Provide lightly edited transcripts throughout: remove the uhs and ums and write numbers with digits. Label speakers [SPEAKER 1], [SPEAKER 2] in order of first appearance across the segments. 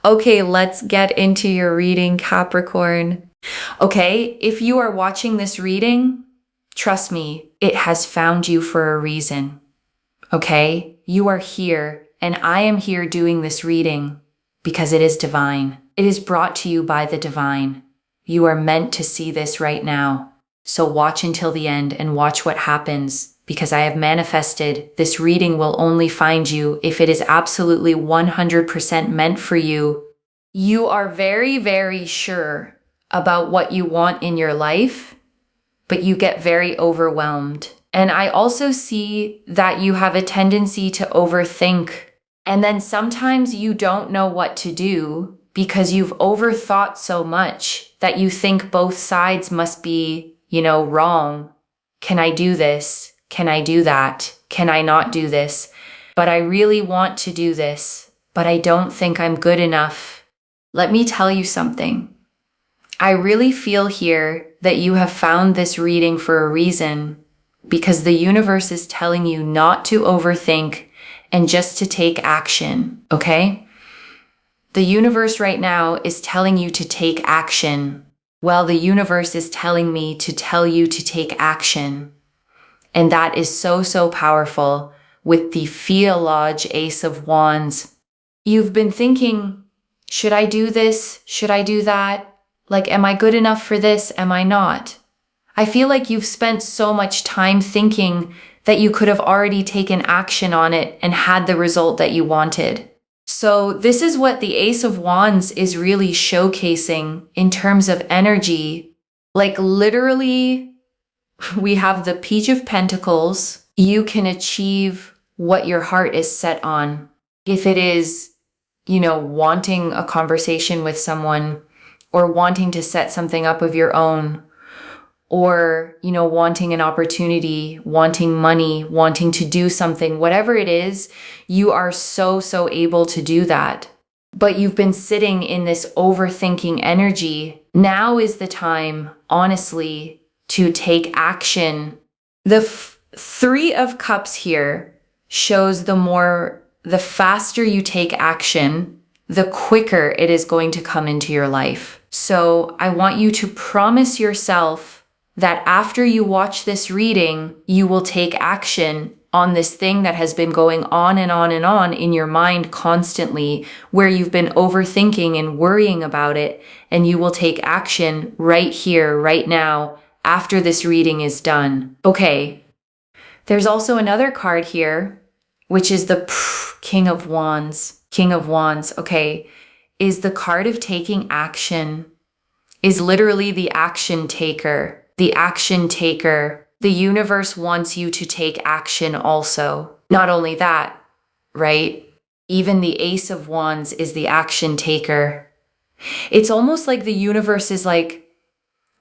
[SPEAKER 1] Okay, let's get into your reading, Capricorn. Okay, if you are watching this reading, trust me, it has found you for a reason. Okay, you are here, and I am here doing this reading because it is divine. It is brought to you by the divine. You are meant to see this right now. So watch until the end and watch what happens, because I have manifested this reading will only find you if it is absolutely 100% meant for you. You are very, very sure about what you want in your life, but you get very overwhelmed. And I also see that you have a tendency to overthink. And then sometimes you don't know what to do because you've overthought so much that you think both sides must be, wrong. Can I do this? Can I do that? Can I not do this? But I really want to do this, but I don't think I'm good enough. Let me tell you something. I really feel here that you have found this reading for a reason, because the universe is telling you not to overthink and just to take action, okay? The universe right now is telling you to take action. Well, the universe is telling me to tell you to take action. And that is so, so powerful with the Theology Ace of Wands. You've been thinking, should I do this? Should I do that? Like, am I good enough for this? Am I not? I feel like you've spent so much time thinking that you could have already taken action on it and had the result that you wanted. So this is what the Ace of Wands is really showcasing in terms of energy. Like literally, we have the Page of Pentacles. You can achieve what your heart is set on. If it is, wanting a conversation with someone, or wanting to set something up of your own, or, wanting an opportunity, wanting money, wanting to do something, whatever it is, you are so, so able to do that. But you've been sitting in this overthinking energy. Now is the time, honestly, to take action. The Three of Cups here shows the faster you take action, the quicker it is going to come into your life. So I want you to promise yourself that after you watch this reading, you will take action on this thing that has been going on and on and on in your mind constantly, where you've been overthinking and worrying about it, and you will take action right here, right now, after this reading is done. Okay. There's also another card here, which is the King of Wands. King of Wands, okay, is the card of taking action, is literally the action taker. The action taker. The universe wants you to take action also. Not only that, right? Even the Ace of Wands is the action taker. It's almost like the universe is like,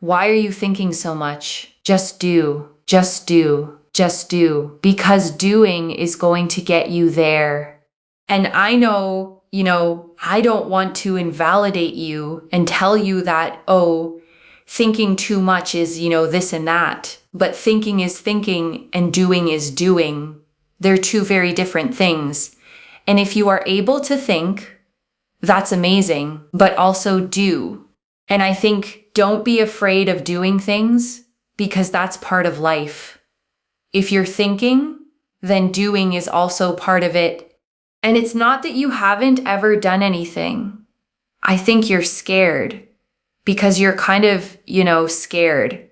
[SPEAKER 1] why are you thinking so much? Just do, just do, just do. Because doing is going to get you there. And I know, I don't want to invalidate you and tell you that, thinking too much is, this and that. But thinking is thinking and doing is doing. They're two very different things. And if you are able to think, that's amazing, but also do. And I think don't be afraid of doing things, because that's part of life. If you're thinking, then doing is also part of it. And it's not that you haven't ever done anything. I think you're scared. Because you're kind of, scared.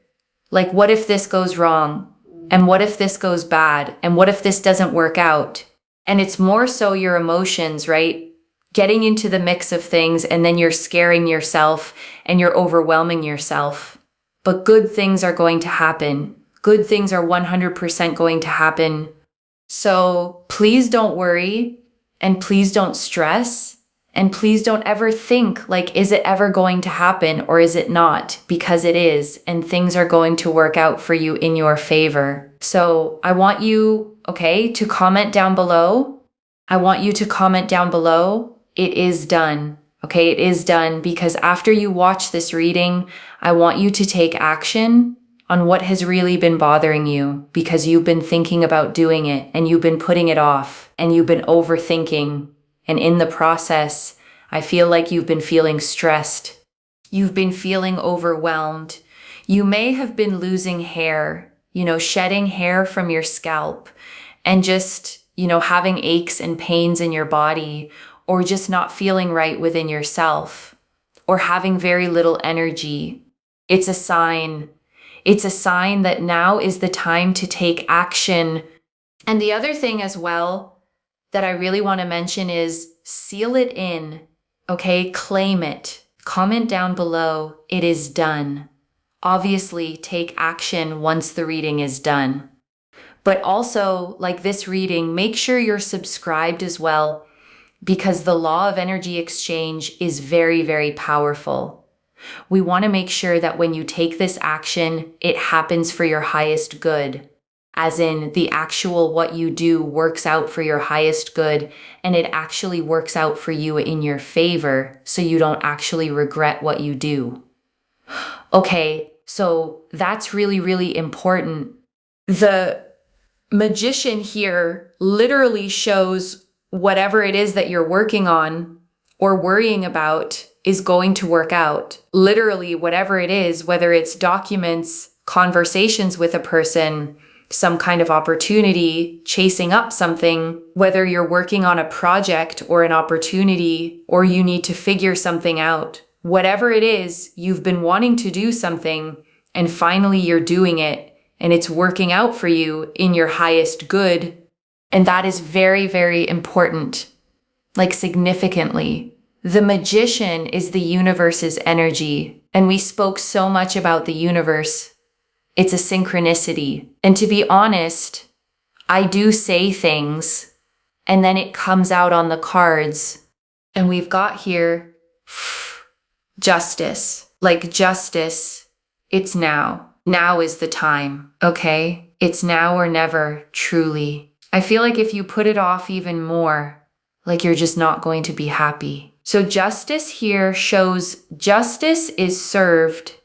[SPEAKER 1] Like, what if this goes wrong? And what if this goes bad? And what if this doesn't work out? And it's more so your emotions, right? Getting into the mix of things, and then you're scaring yourself and you're overwhelming yourself. But good things are going to happen. Good things are 100% going to happen. So please don't worry, and please don't stress. And please don't ever think like, is it ever going to happen or is it not? Because it is, and things are going to work out for you in your favor. So I want you, to comment down below. I want you to comment down below. It is done. Okay, it is done, because after you watch this reading, I want you to take action on what has really been bothering you, because you've been thinking about doing it and you've been putting it off and you've been overthinking. And in the process, I feel like you've been feeling stressed. You've been feeling overwhelmed. You may have been losing hair, shedding hair from your scalp and just, having aches and pains in your body, or just not feeling right within yourself, or having very little energy. It's a sign. It's a sign that now is the time to take action. And the other thing as well that I really want to mention is seal it in, okay? Claim it. Comment down below, it is done. Obviously, take action once the reading is done. But also, like this reading, make sure you're subscribed as well, because the law of energy exchange is very, very powerful. We want to make sure that when you take this action, it happens for your highest good. As in, the actual what you do works out for your highest good, and it actually works out for you in your favor, so you don't actually regret what you do. Okay, so that's really, really important. The Magician here literally shows whatever it is that you're working on or worrying about is going to work out. Literally, whatever it is, whether it's documents, conversations with a person, some kind of opportunity, chasing up something, whether you're working on a project or an opportunity, or you need to figure something out. Whatever it is, you've been wanting to do something, and finally you're doing it, and it's working out for you in your highest good. And that is very, very important, like significantly. The Magician is the universe's energy, and we spoke so much about the universe. It's a synchronicity. And to be honest, I do say things, and then it comes out on the cards. And we've got here justice. Like justice, it's now. Now is the time, okay? It's now or never, truly. I feel like if you put it off even more, like you're just not going to be happy. So justice here shows justice is served.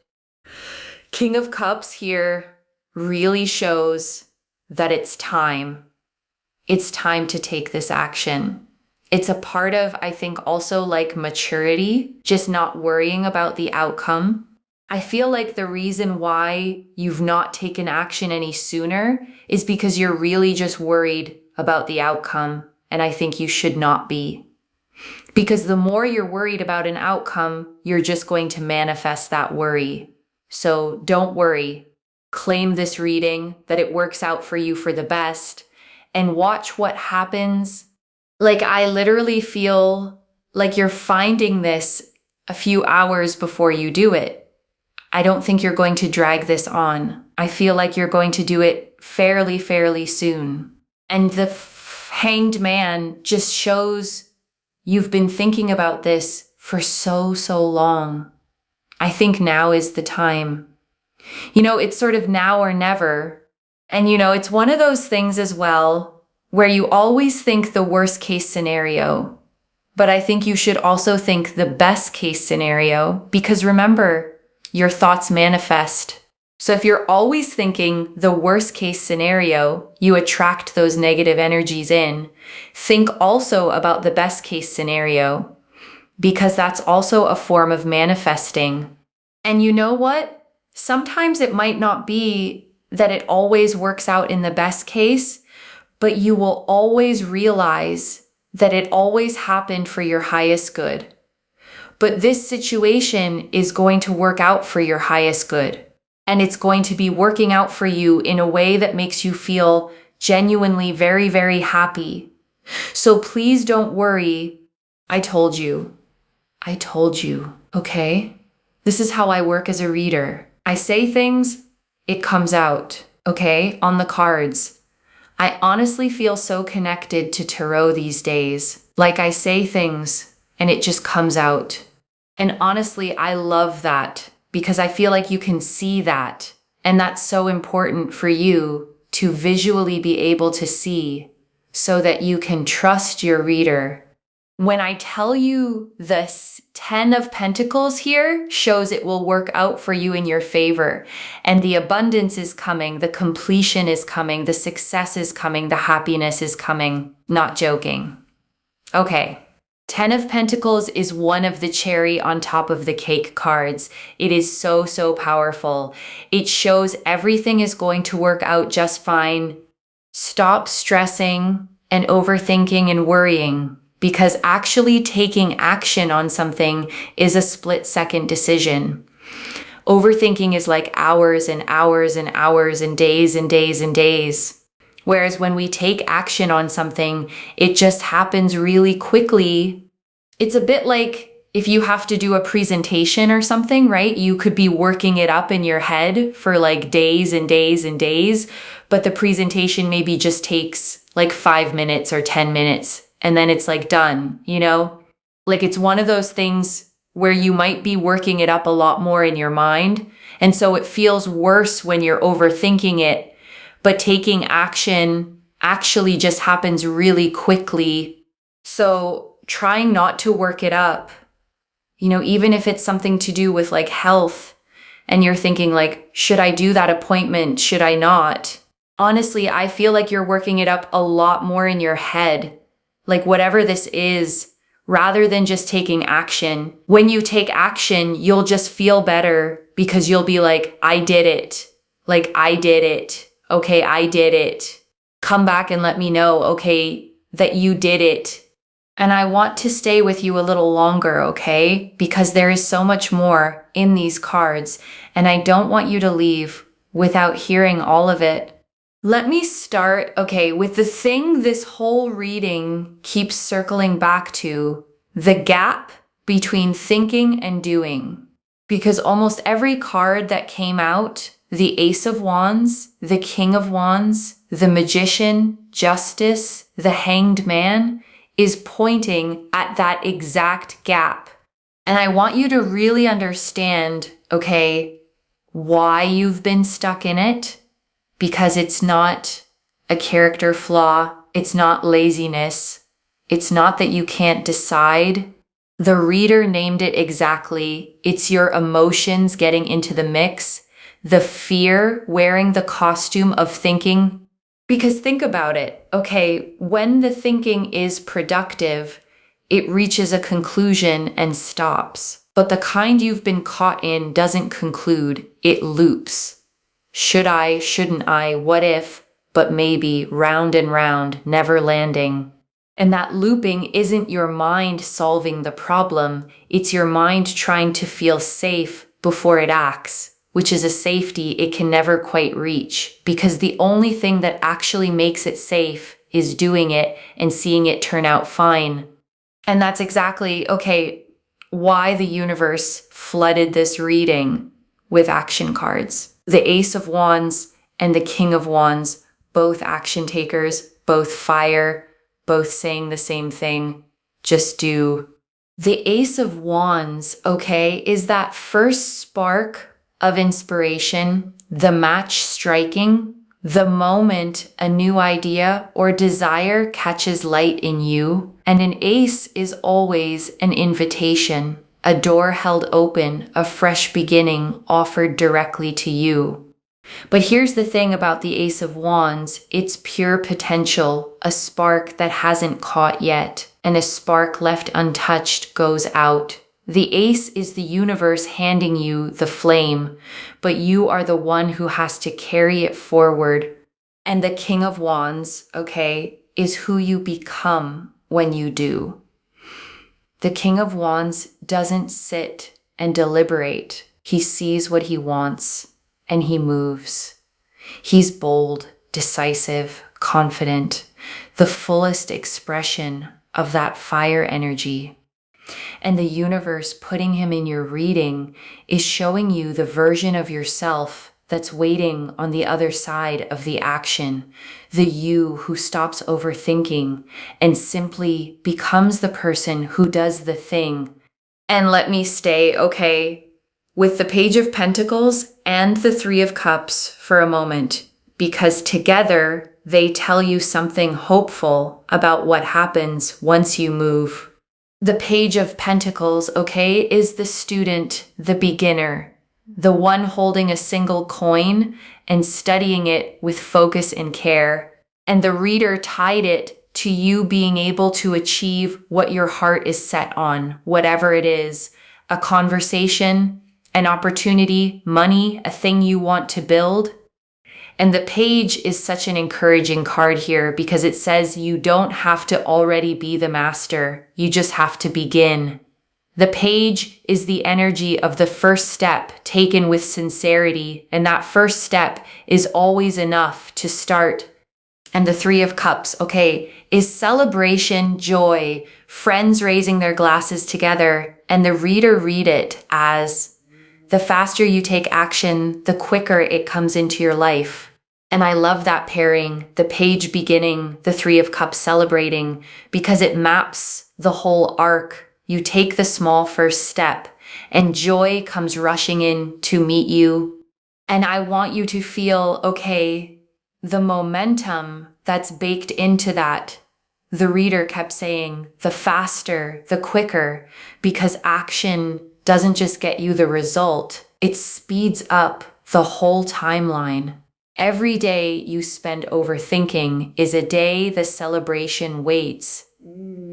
[SPEAKER 1] King of Cups here really shows that it's time. It's time to take this action. It's a part of, I think, also like maturity, just not worrying about the outcome. I feel like the reason why you've not taken action any sooner is because you're really just worried about the outcome, and I think you should not be. Because the more you're worried about an outcome, you're just going to manifest that worry. So don't worry. Claim this reading, that it works out for you for the best, and watch what happens. Like, I literally feel like you're finding this a few hours before you do it. I don't think you're going to drag this on. I feel like you're going to do it fairly, fairly soon. And the Hanged Man just shows you've been thinking about this for so, so long. I think now is the time. It's sort of now or never. And it's one of those things as well where you always think the worst case scenario. But I think you should also think the best case scenario, because remember, your thoughts manifest. So if you're always thinking the worst case scenario, you attract those negative energies in. Think also about the best case scenario, because that's also a form of manifesting. And you know what? Sometimes it might not be that it always works out in the best case, but you will always realize that it always happened for your highest good. But this situation is going to work out for your highest good. And it's going to be working out for you in a way that makes you feel genuinely very, very happy. So please don't worry. I told you. I told you, okay? This is how I work as a reader. I say things, it comes out, okay? On the cards. I honestly feel so connected to tarot these days. Like I say things, and it just comes out. And honestly, I love that because I feel like you can see that. And that's so important for you to visually be able to see so that you can trust your reader. When I tell you the 10 of Pentacles here shows it will work out for you in your favor. And the abundance is coming, the completion is coming, the success is coming, the happiness is coming. Not joking. Okay. Ten of Pentacles is one of the cherry on top of the cake cards. It is so, so powerful. It shows everything is going to work out just fine. Stop stressing and overthinking and worrying, because actually taking action on something is a split-second decision. Overthinking is like hours and hours and hours and days and days and days. Whereas when we take action on something, it just happens really quickly. It's a bit like if you have to do a presentation or something, right? You could be working it up in your head for like days and days and days, but the presentation maybe just takes like 5 minutes or 10 minutes, and then it's like done, you know? Like it's one of those things where you might be working it up a lot more in your mind, and so it feels worse when you're overthinking it. But taking action actually just happens really quickly. So trying not to work it up, you know, even if it's something to do with like health and you're thinking like, should I do that appointment? Should I not? Honestly, I feel like you're working it up a lot more in your head. Like whatever this is, rather than just taking action. When you take action, you'll just feel better because you'll be like, I did it. Like I did it. Okay, I did it. Come back and let me know, okay, that you did it. And I want to stay with you a little longer, okay? Because there is so much more in these cards, and I don't want you to leave without hearing all of it. Let me start, okay, with the thing this whole reading keeps circling back to, the gap between thinking and doing. Because almost every card that came out, the Ace of Wands, the King of Wands, the Magician, Justice, the Hanged Man, is pointing at that exact gap. And I want you to really understand, okay, why you've been stuck in it, because it's not a character flaw. It's not laziness. It's not that you can't decide. The reader named it exactly. It's your emotions getting into the mix. The fear wearing the costume of thinking. Because think about it, okay, when the thinking is productive, it reaches a conclusion and stops. But the kind you've been caught in doesn't conclude, it loops. Should I, shouldn't I, what if, but maybe, round and round, never landing. And that looping isn't your mind solving the problem, it's your mind trying to feel safe before it acts. Which is a safety it can never quite reach, because the only thing that actually makes it safe is doing it and seeing it turn out fine. And that's exactly, okay, why the universe flooded this reading with action cards. The Ace of Wands and the King of Wands, both action takers, both fire, both saying the same thing, just do. The Ace of Wands, okay, is that first spark of inspiration, the match striking, the moment a new idea or desire catches light in you. And an ace is always an invitation, a door held open, a fresh beginning offered directly to you. But here's the thing about the Ace of Wands, it's pure potential, a spark that hasn't caught yet, and a spark left untouched goes out. The ace is the universe handing you the flame, but you are the one who has to carry it forward. And the King of Wands, okay, is who you become when you do. The King of Wands doesn't sit and deliberate. He sees what he wants and he moves. He's bold, decisive, confident, the fullest expression of that fire energy. And the universe putting him in your reading is showing you the version of yourself that's waiting on the other side of the action, the you who stops overthinking and simply becomes the person who does the thing. And let me stay, okay, with the Page of Pentacles and the Three of Cups for a moment, because together they tell you something hopeful about what happens once you move. The Page of Pentacles, okay, is the student, the beginner, the one holding a single coin and studying it with focus and care. And the reader tied it to you being able to achieve what your heart is set on, whatever it is, a conversation, an opportunity, money, a thing you want to build. And the page is such an encouraging card here because it says you don't have to already be the master. You just have to begin. The page is the energy of the first step taken with sincerity, and that first step is always enough to start. And the Three of Cups, is celebration, joy, friends raising their glasses together, and the reader read it as the faster you take action, the quicker it comes into your life. And I love that pairing, the page beginning, the Three of Cups celebrating, because it maps the whole arc. You take the small first step, and joy comes rushing in to meet you. And I want you to feel, the momentum that's baked into that. The reader kept saying, the faster, the quicker, because action doesn't just get you the result, it speeds up the whole timeline. Every day you spend overthinking is a day the celebration waits.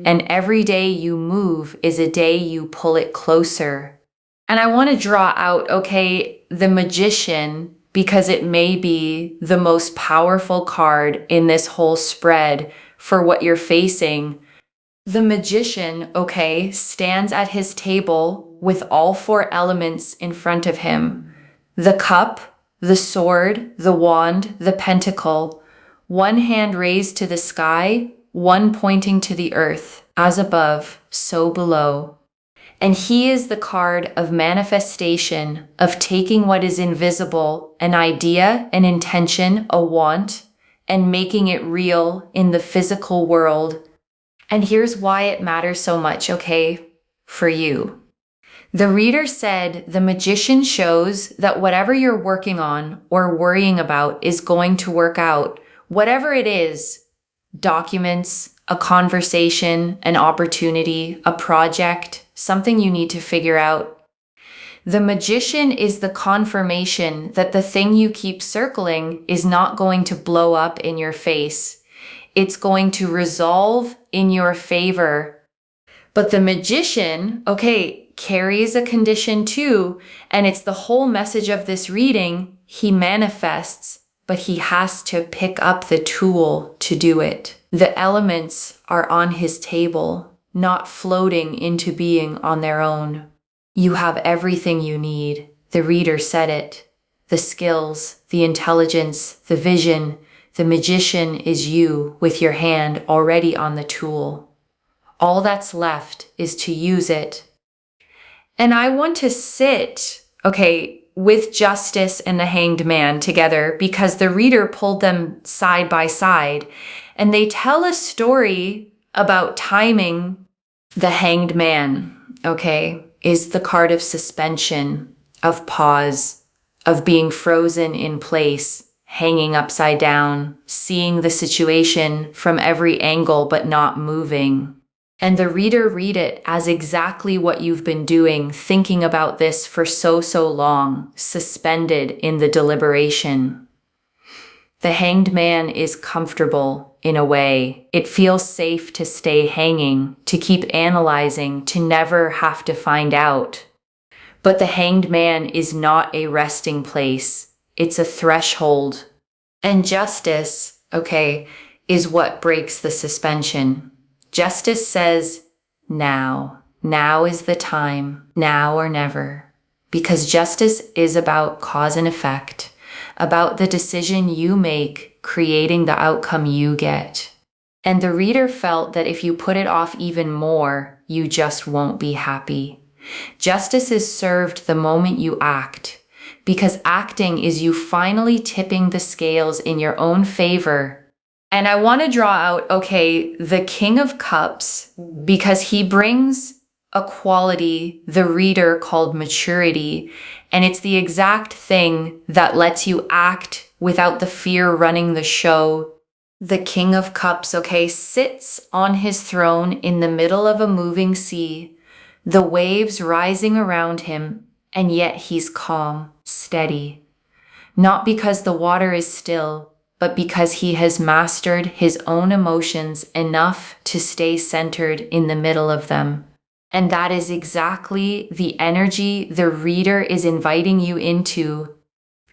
[SPEAKER 1] And every day you move is a day you pull it closer. And I want to draw out, the Magician, because it may be the most powerful card in this whole spread for what you're facing. The Magician, stands at his table with all four elements in front of him. The cup, the sword, the wand, the pentacle, one hand raised to the sky, one pointing to the earth, as above, so below. And he is the card of manifestation, of taking what is invisible, an idea, an intention, a want, and making it real in the physical world. And here's why it matters so much, for you. The reader said the Magician shows that whatever you're working on or worrying about is going to work out, whatever it is, documents, a conversation, an opportunity, a project, something you need to figure out. The Magician is the confirmation that the thing you keep circling is not going to blow up in your face. It's going to resolve in your favor. But the Magician, carries a condition too, and it's the whole message of this reading. He manifests, but he has to pick up the tool to do it. The elements are on his table, not floating into being on their own. You have everything you need. The reader said it. The skills, the intelligence, the vision. The Magician is you with your hand already on the tool. All that's left is to use it. And I want to sit, with Justice and the Hanged Man together because the reader pulled them side by side. And they tell a story about timing. The Hanged Man, is the card of suspension, of pause, of being frozen in place, hanging upside down, seeing the situation from every angle but not moving. And the reader read it as exactly what you've been doing, thinking about this for so long, suspended in the deliberation. The Hanged Man is comfortable in a way. It feels safe to stay hanging, to keep analyzing, to never have to find out. But the Hanged Man is not a resting place. It's a threshold. And Justice, is what breaks the suspension. Justice says, now is the time, now or never. Because justice is about cause and effect, about the decision you make, creating the outcome you get. And the reader felt that if you put it off even more, you just won't be happy. Justice is served the moment you act, because acting is you finally tipping the scales in your own favor. And I want to draw out, the King of Cups, because he brings a quality the reader called maturity, and it's the exact thing that lets you act without the fear running the show. The King of Cups, sits on his throne in the middle of a moving sea, the waves rising around him, and yet he's calm, steady. Not because the water is still, but because he has mastered his own emotions enough to stay centered in the middle of them. And that is exactly the energy the reader is inviting you into,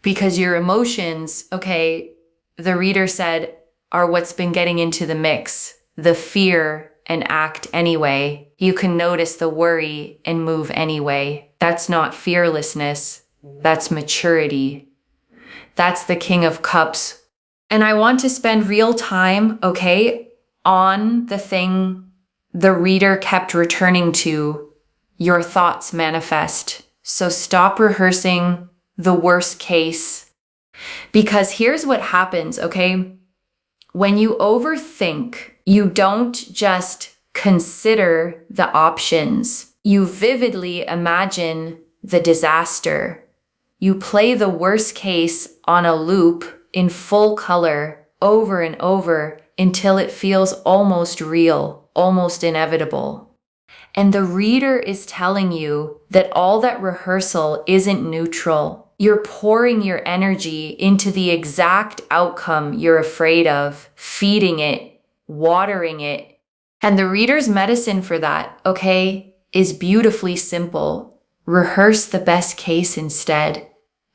[SPEAKER 1] because your emotions, okay, the reader said, are what's been getting into the mix. The fear and act anyway. You can notice the worry and move anyway. That's not fearlessness. That's maturity. That's the King of Cups. And I want to spend real time, okay, on the thing the reader kept returning to. Your thoughts manifest. So stop rehearsing the worst case. Because here's what happens, okay? When you overthink, you don't just consider the options. You vividly imagine the disaster. You play the worst case on a loop in full color over and over until it feels almost real, almost inevitable. And the reader is telling you that all that rehearsal isn't neutral. You're pouring your energy into the exact outcome you're afraid of, feeding it, watering it. And the reader's medicine for that, okay, is beautifully simple. Rehearse the best case instead.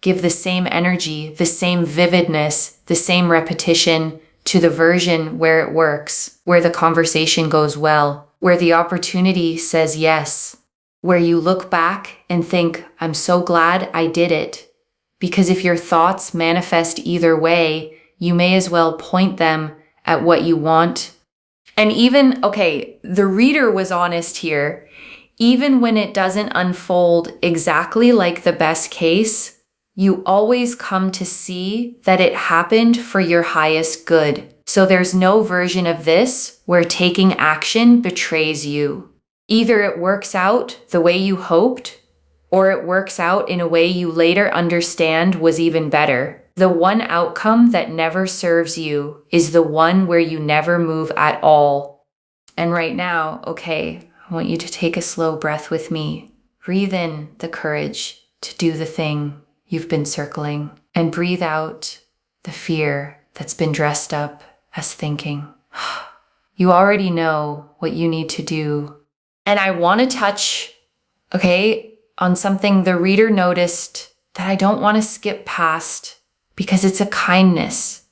[SPEAKER 1] Give the same energy, the same vividness, the same repetition to the version where it works, where the conversation goes well, where the opportunity says yes, where you look back and think, I'm so glad I did it. Because if your thoughts manifest either way, you may as well point them at what you want. And even, okay, the reader was honest here. Even when it doesn't unfold exactly like the best case, you always come to see that it happened for your highest good. So there's no version of this where taking action betrays you. Either it works out the way you hoped, or it works out in a way you later understand was even better. The one outcome that never serves you is the one where you never move at all. And right now, okay, I want you to take a slow breath with me. Breathe in the courage to do the thing you've been circling, and breathe out the fear that's been dressed up as thinking. You already know what you need to do. And I want to touch, okay, on something the reader noticed that I don't want to skip past, because it's a kindness.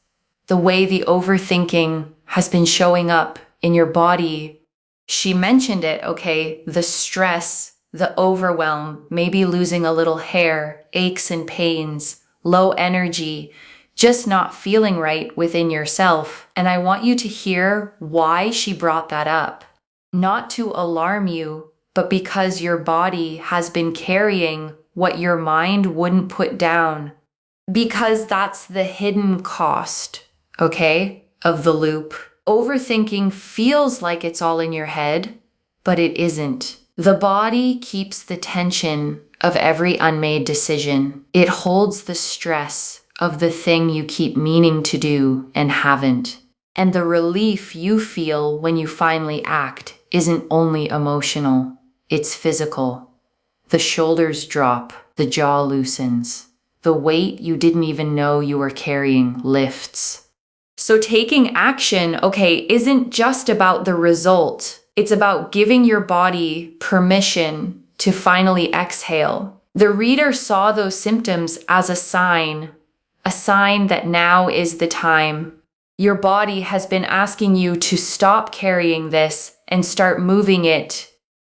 [SPEAKER 1] The way the overthinking has been showing up in your body. She mentioned it, okay, the stress, the overwhelm, maybe losing a little hair, aches and pains, low energy, just not feeling right within yourself. And I want you to hear why she brought that up. Not to alarm you, but because your body has been carrying what your mind wouldn't put down. Because that's the hidden cost, okay, of the loop. Overthinking feels like it's all in your head, but it isn't. The body keeps the tension of every unmade decision. It holds the stress of the thing you keep meaning to do and haven't. And the relief you feel when you finally act isn't only emotional, it's physical. The shoulders drop, the jaw loosens. The weight you didn't even know you were carrying lifts. So taking action, okay, isn't just about the result. It's about giving your body permission to finally exhale. The reader saw those symptoms as a sign that now is the time. Your body has been asking you to stop carrying this and start moving it.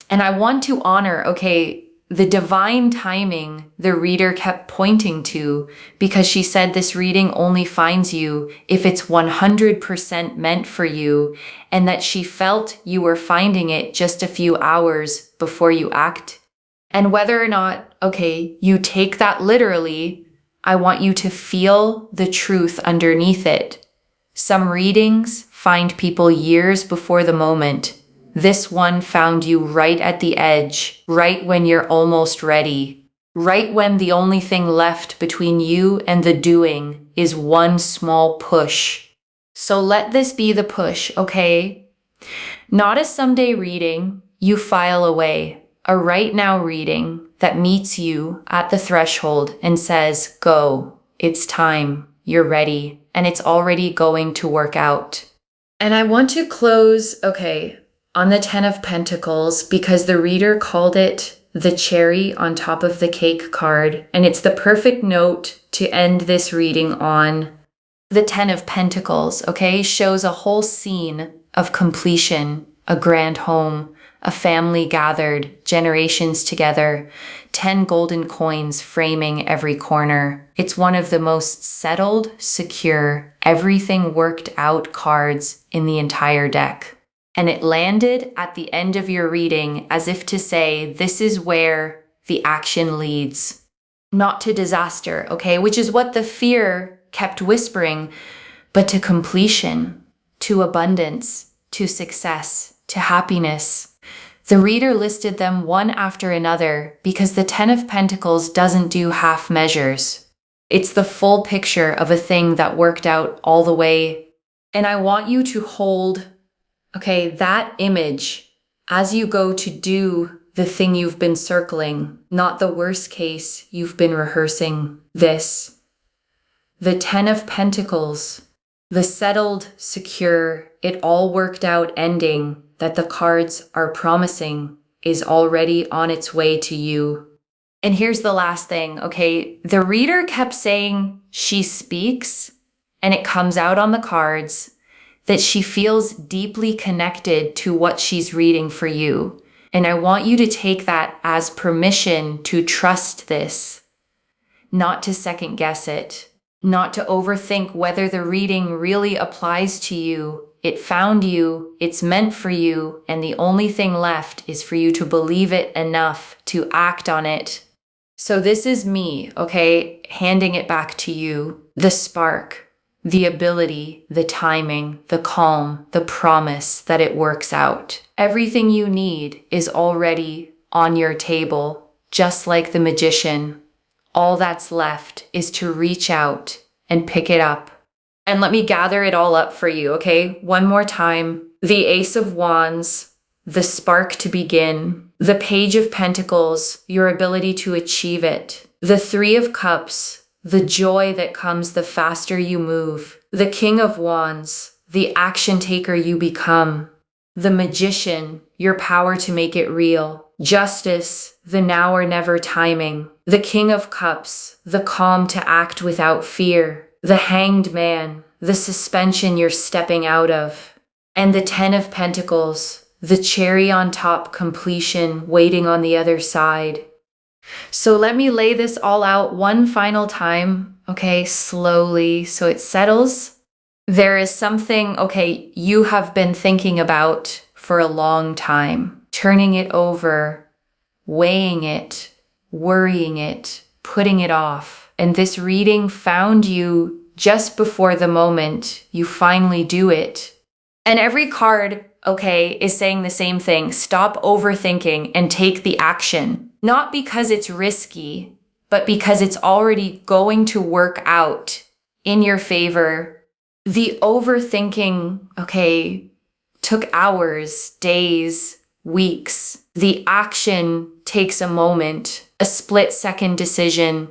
[SPEAKER 1] And I want to honor, okay, the divine timing the reader kept pointing to, because she said this reading only finds you if it's 100% meant for you, and that she felt you were finding it just a few hours before you act. And whether or not, okay, you take that literally, I want you to feel the truth underneath it. Some readings find people years before the moment. This one found you right at the edge, right when you're almost ready, right when the only thing left between you and the doing is one small push. So let this be the push, okay? Not a someday reading you file away, a right now reading that meets you at the threshold and says, go, it's time, you're ready. and it's already going to work out. And I want to close, on the 10 of Pentacles because the reader called it the cherry on top of the cake card, and it's the perfect note to end this reading on. The 10 of Pentacles, shows a whole scene of completion, a grand home, a family gathered, generations together, 10 golden coins framing every corner. It's one of the most settled, secure, everything worked out cards in the entire deck. And it landed at the end of your reading as if to say, this is where the action leads. Not to disaster, which is what the fear kept whispering, but to completion, to abundance, to success, to happiness. The reader listed them one after another because the 10 of Pentacles doesn't do half measures. It's the full picture of a thing that worked out all the way. And I want you to hold that image as you go to do the thing you've been circling, not the worst case you've been rehearsing this. The 10 of Pentacles, the settled, secure, it all worked out ending that the cards are promising is already on its way to you. And here's the last thing, The reader kept saying she speaks, and it comes out on the cards, that she feels deeply connected to what she's reading for you. And I want you to take that as permission to trust this, not to second guess it, not to overthink whether the reading really applies to you. It found you, it's meant for you, and the only thing left is for you to believe it enough to act on it. So this is me, handing it back to you, the spark, the ability, the timing, the calm, the promise that it works out. Everything you need is already on your table, just like the magician. All that's left is to reach out and pick it up. And let me gather it all up for you, One more time. The Ace of Wands, the spark to begin. The Page of Pentacles, your ability to achieve it. The Three of Cups, the joy that comes the faster you move. The King of Wands, the action taker you become. The Magician, your power to make it real. Justice, the now or never timing. The King of Cups, the calm to act without fear. The Hanged Man, the suspension you're stepping out of. And the 10 of Pentacles, the cherry on top completion waiting on the other side. So let me lay this all out one final time, slowly, so it settles. There is something, you have been thinking about for a long time, turning it over, weighing it, worrying it, putting it off. And this reading found you just before the moment you finally do it. And every card, is saying the same thing. Stop overthinking and take the action. Not because it's risky, but because it's already going to work out in your favor. The overthinking, took hours, days, weeks. The action takes a moment, a split-second decision,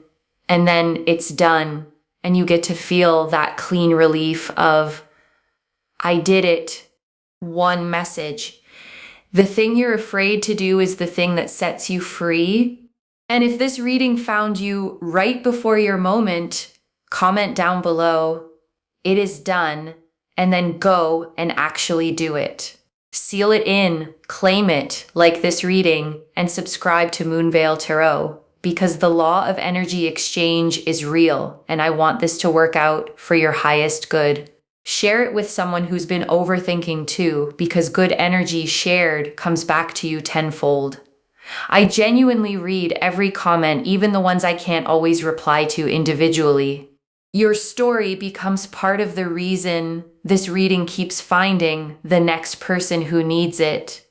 [SPEAKER 1] and then it's done. And you get to feel that clean relief of, I did it. One message. The thing you're afraid to do is the thing that sets you free. And if this reading found you right before your moment, comment down below, it is done, and then go and actually do it. Seal it in, claim it, like this reading, and subscribe to Moonveil Tarot, because the law of energy exchange is real, and I want this to work out for your highest good. Share it with someone who's been overthinking too, because good energy shared comes back to you tenfold. I genuinely read every comment, even the ones I can't always reply to individually. Your story becomes part of the reason this reading keeps finding the next person who needs it.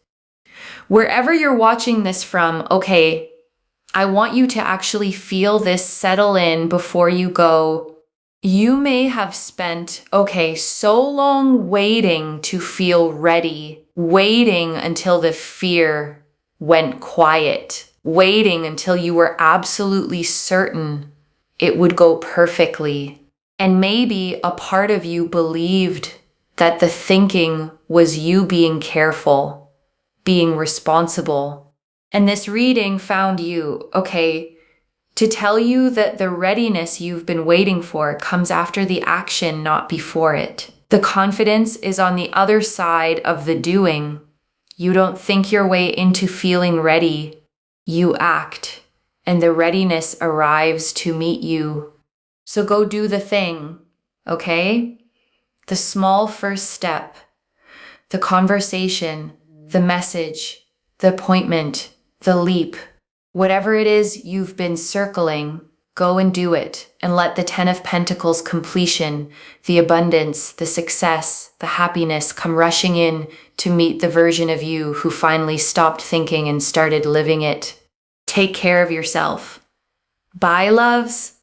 [SPEAKER 1] Wherever you're watching this from, I want you to actually feel this settle in before you go. You may have spent, so long waiting to feel ready, waiting until the fear went quiet, waiting until you were absolutely certain it would go perfectly. And maybe a part of you believed that the thinking was you being careful, being responsible. And this reading found you, okay, to tell you that the readiness you've been waiting for comes after the action, not before it. The confidence is on the other side of the doing. You don't think your way into feeling ready. You act, and the readiness arrives to meet you. So go do the thing, okay? The small first step, the conversation, the message, the appointment, the leap. Whatever it is you've been circling, go and do it, and let the 10 of Pentacles completion, the abundance, the success, the happiness come rushing in to meet the version of you who finally stopped thinking and started living it. Take care of yourself. Bye, loves.